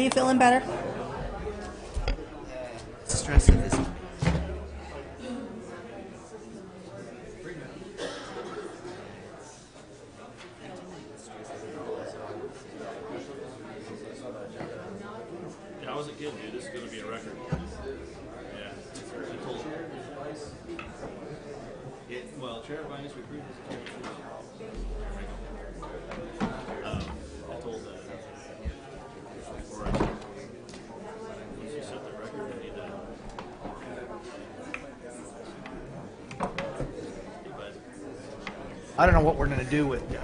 you feeling better? Stress of this. Yeah, I wasn't kidding, dude. This is going to be a record. Yeah. I told well, Chair Vice recruited I told once you set the record, we need to. But I don't know what we're going to do with why it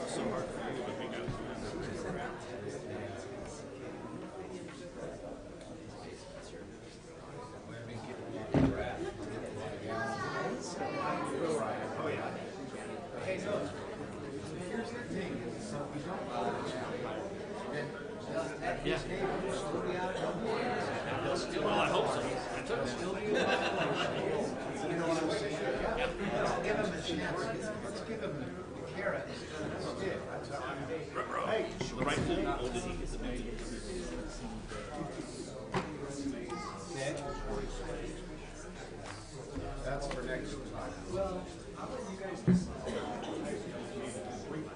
was so hard for you, but we got yeah. Well, I hope so. I took it. Give him a chance. Let's give him the carrot instead of the stick. That's how I'm doing. Hey, the right thing. Oh, did he get the big? That's for next time. Well, how about you guys?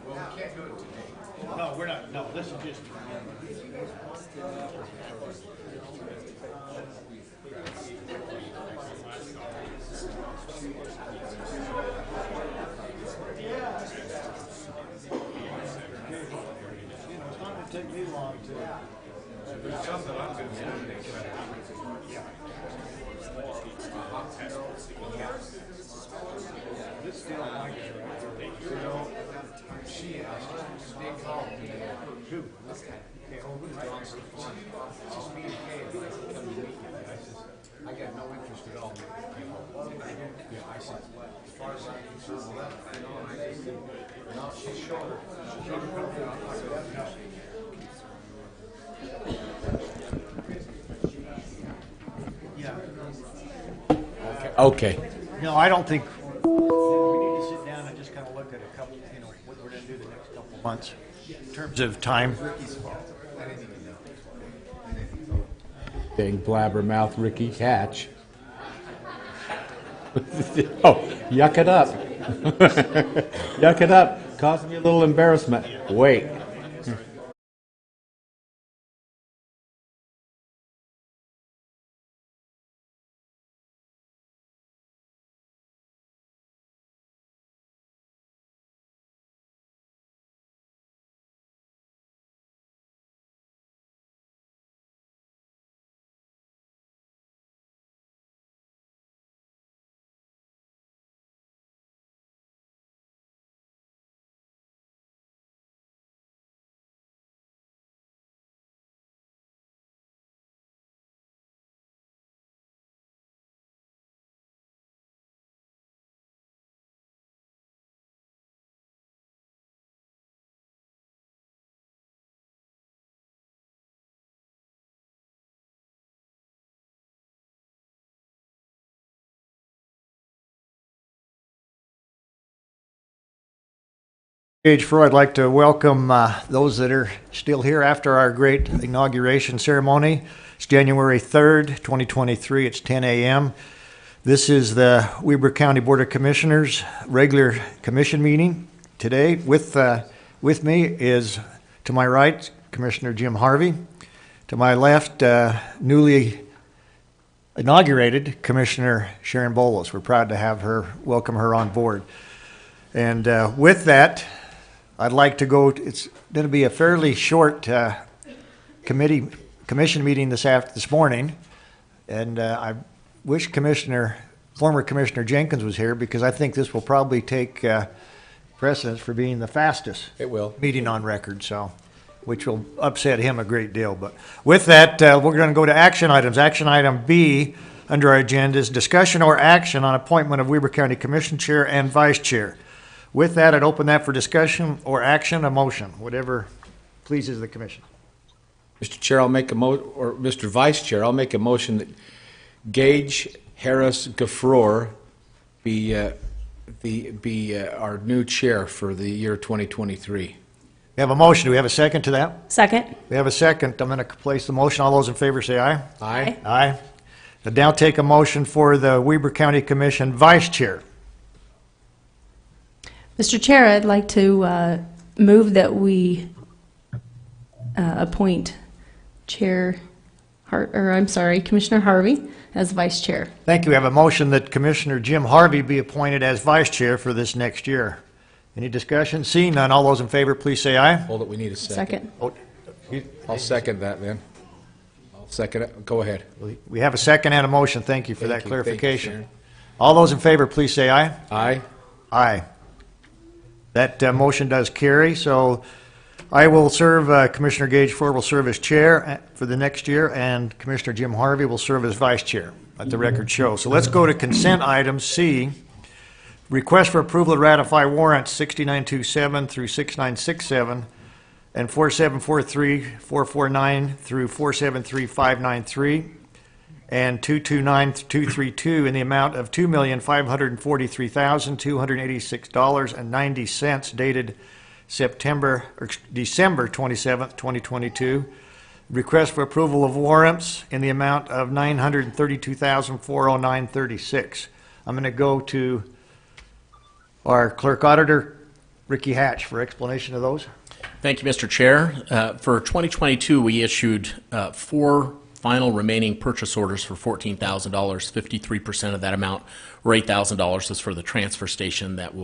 Well, we can't do it today. No, we're not. No, this is just. It's not going to take me long to. There's something I'm going to do. This still like you know, she asked, they called me, who? Okay, oh, who's on the phone? It's just me and Kay, and I said, come to meet you. And I said, I got no interest at all. Yeah, I said, as far as I'm concerned, well, I know, and I said, no, she's short. She's yeah. Okay. No, I don't think we need to sit down and just kind of look at a couple, you know, what we're going to do the next couple of months in terms of time. Dang blabbermouth Ricky Hatch. Oh, yuck it up. Yuck it up. Causing me a little embarrassment. Wait. Page 4, I'd like to welcome those that are still here after our great inauguration ceremony. It's January 3rd, 2023. It's 10 a.m. This is the Weber County Board of Commissioners regular commission meeting today. With me is, to my right, Commissioner Jim Harvey. To my left, newly inaugurated Commissioner Sharon Bolos. We're proud to have her, welcome her on board. And with that, I'd like to go, it's going to be a fairly short commission meeting this morning. And I wish former Commissioner Jenkins was here, because I think this will probably take precedence for being the fastest meeting on record, so, which will upset him a great deal. But with that, we're going to go to action items. Action item B under our agenda is discussion or action on appointment of Weber County Commission Chair and Vice Chair. With that, I'd open that for discussion or action, a motion, whatever pleases the commission. Mr. Chair, or Mr. Vice Chair, I'll make a motion that Gage Harris Gaffrour be our new chair for the year 2023. We have a motion. Do we have a second to that? Second. We have a second. I'm going to place the motion. All those in favor say aye. Aye. Aye. I now take a motion for the Weber County Commission Vice Chair. Mr. Chair, I'd like to move that we appoint Commissioner Harvey as Vice Chair. Thank you. We have a motion that Commissioner Jim Harvey be appointed as Vice Chair for this next year. Any discussion? Seeing none, all those in favor, please say aye. Hold it, we need a second. Second. Oh, I'll second that then. I'll second it. Go ahead. we have a second and a motion. Thank you for that Thank you, clarification. Sharon. All those in favor, please say aye. Aye. Aye. That motion does carry, so I will serve, Commissioner Gage Ford will serve as chair for the next year, and Commissioner Jim Harvey will serve as vice chair, let the record show. So let's go to consent items. C, request for approval to ratify warrants 6927 through 6967 and 4743, 449 through 473593 and 229232 in the amount of $2,543,286.90 dated December 27th, 2022. Request for approval of warrants in the amount of $932,409.36. I'm going to go to our clerk auditor, Ricky Hatch, for explanation of those. Thank you, Mr. Chair. For 2022, we issued 4 final remaining purchase orders for $14,000. 53% of that amount, or $8,000, was for the transfer station that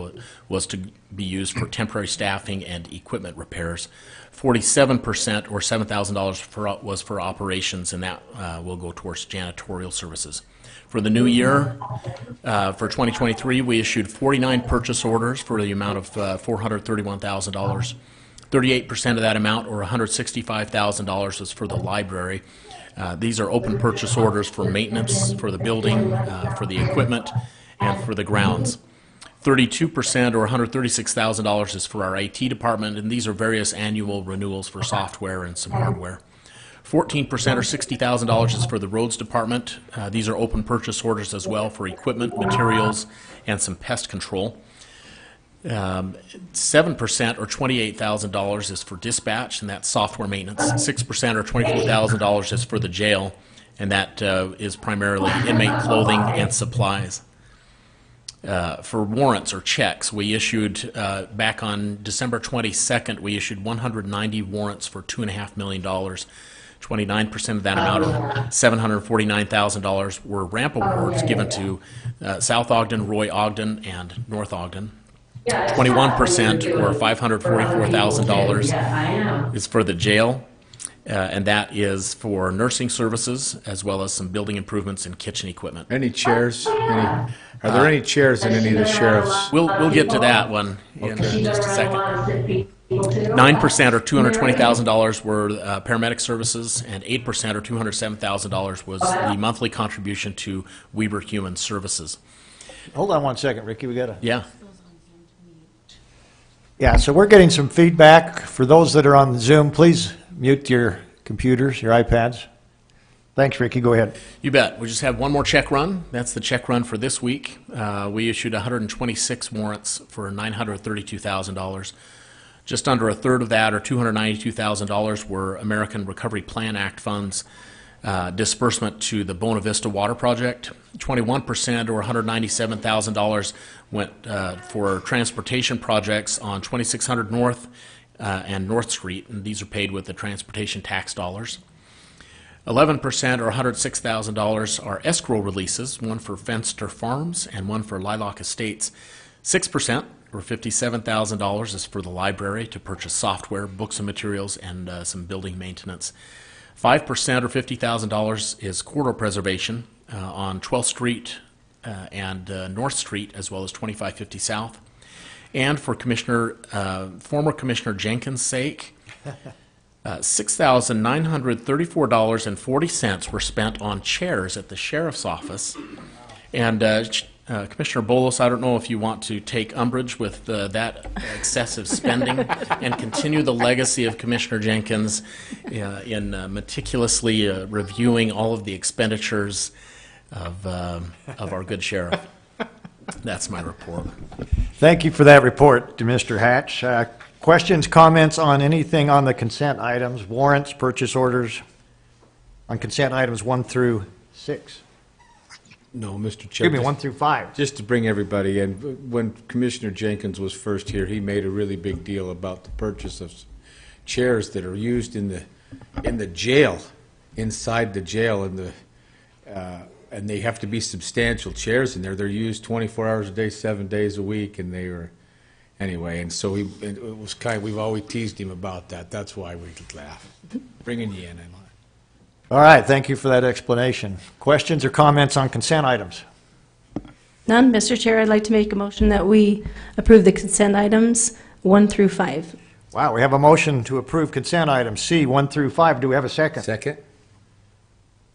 was to be used for temporary staffing and equipment repairs. 47%, or $7,000, was for operations, and that will go towards janitorial services. For the new year, for 2023, we issued 49 purchase orders for the amount of $431,000. 38% of that amount, or $165,000, was for the library. These are open purchase orders for maintenance, for the building, for the equipment, and for the grounds. 32%, or $136,000, is for our IT department, and these are various annual renewals for software and some hardware. 14%, or $60,000, is for the roads department. These are open purchase orders as well for equipment, materials, and some pest control. 7%, or $28,000, is for dispatch, and that's software maintenance. 6%, or $24,000, is for the jail, and that is primarily inmate clothing and supplies. For warrants or checks, we issued, back on December 22nd, we issued 190 warrants for $2.5 million. 29% of that amount, or $749,000, were ramp awards given to South Ogden, Roy Ogden, and North Ogden. 21%, or $544,000, is for the jail, and that is for nursing services as well as some building improvements and kitchen equipment. Any chairs? Are there any chairs in any of the sheriffs? We'll get to that one in just a second. 9%, or $220,000, were paramedic services, and 8%, or $207,000, was the monthly contribution to Weber Human Services. Hold on one second, Ricky. We got to. Yeah. Yeah, so we're getting some feedback. For those that are on Zoom, please mute your computers, your iPads. Thanks, Ricky. Go ahead. You bet. We just have one more check run. That's the check run for this week. We issued 126 warrants for $932,000. Just under a third of that, or $292,000, were American Recovery Plan Act funds disbursement to the Bona Vista Water Project. 21%, or $197,000, went for transportation projects on 2600 North and North Street, and these are paid with the transportation tax dollars. 11%, or $106,000, are escrow releases, one for Fenster Farms and one for Lilac Estates. 6%, or $57,000, is for the library to purchase software, books and materials, and some building maintenance. 5%, or $50,000, is corridor preservation on 12th Street and North Street, as well as 2550 South. And for former Commissioner Jenkins' sake, $6,934.40 were spent on chairs at the sheriff's office. And Commissioner Bolos, I don't know if you want to take umbrage with that excessive spending and continue the legacy of Commissioner Jenkins in meticulously reviewing all of the expenditures of our good sheriff. That's my report. Thank you for that report to Mr. Hatch. Questions, comments on anything on the consent items, warrants, purchase orders, on consent items 1 through 6? No, Mr. Chair. Excuse me, 1 through 5. Just to bring everybody in, when Commissioner Jenkins was first here, he made a really big deal about the purchase of chairs that are used in the jail, inside the jail, and they have to be substantial chairs in there. They're used 24 hours a day, 7 days a week, and they were, anyway, and so it was we've always teased him about that. That's why we laugh. Bringing you in. All right, thank you for that explanation. Questions or comments on consent items? None. Mr. Chair, I'd like to make a motion that we approve the consent items 1 through 5. Wow, we have a motion to approve consent items C, 1 through 5. Do we have a second? Second?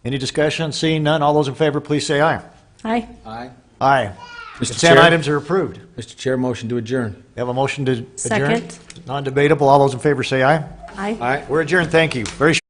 Any discussion? Seeing none, all those in favor, please say aye. Aye. Aye. Aye. Mr. Consent Chair? items are approved. Mr. Chair, motion to adjourn. We have a motion to adjourn? Second. Non-debatable, all those in favor say aye. Aye. Aye. We're adjourned, thank you. Very short.